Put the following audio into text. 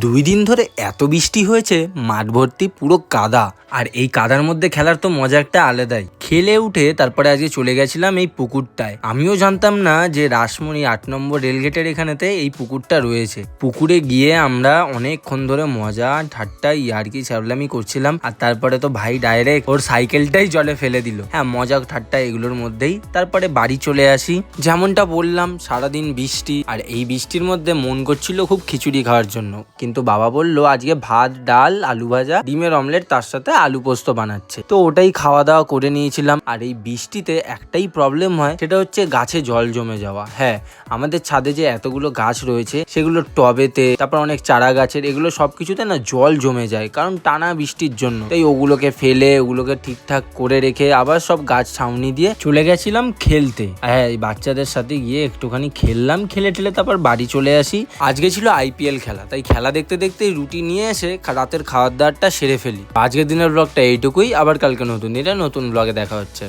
2 দিন ধরে এত বৃষ্টি হয়েছে, মাঠ ভর্তি পুরো কাদা। আর এই কাদার মধ্যে খেলার তো মজা একটা আলাদাই। খেলে উঠে তারপরে আজকে চলে গেছিলাম এই পুকুরটায়। আমিও জানতাম না যে রাসমণি 8 নম্বর রেলগেটের এখানেতে এই পুকুরটা রয়েছে। পুকুরে গিয়ে আমরা অনেকক্ষণ ধরে মজা ঠাট্টা ইয়ার্কি ছ্যাবলামি করছিলাম। আর তারপরে তো ভাই ডাইরেক্ট ওর সাইকেলটাই জলে ফেলে দিল। হ্যাঁ, মজা ঠাট্টা এগুলোর মধ্যেই তারপরে বাড়ি চলে আসি। যেমনটা বললাম, সারাদিন বৃষ্টি, আর এই বৃষ্টির মধ্যে মন করছিল খুব খিচুড়ি খাওয়ার জন্য। কিন্তু বাবা বলল আজকে ভাত, ডাল, আলু ভাজা, ডিমের অমলেট, তার সাথে আলু পোস্ত বানাচ্ছে। তো ওটাই খাওয়া দাওয়া করে নিয়েছিলাম। আর এই বৃষ্টিতে একটাই প্রবলেম হয়, সেটা হচ্ছে গাছে জল জমে যাওয়া। হ্যাঁ, আমাদের ছাদে যে এতগুলো গাছ রয়েছে, সেগুলো টবেতে, তারপর অনেক চারা গাছের, এগুলো সবকিছুতে না জল জমে যায়, কারণ টানা বৃষ্টির জন্য। তাই ওগুলোকে ফেলে, ওগুলোকে ঠিকঠাক করে রেখে আবার সব গাছ ছাউনি দিয়ে চলে গেছিলাম খেলতে। হ্যাঁ, এই বাচ্চাদের সাথে গিয়ে একটুখানি খেললাম, খেলে টেলে তারপর বাড়ি চলে আসি। আজকে ছিল IPL খেলা, তাই খেলা দেখতে দেখতে রুটি নিয়ে এসে রাতের খাওয়ার দাওয়ারটা সেরে ফেলি। আজকের দিনের ব্লগটা এইটুকুই। আবার কালকে নতুন দিনে নতুন ব্লগে দেখা হচ্ছে।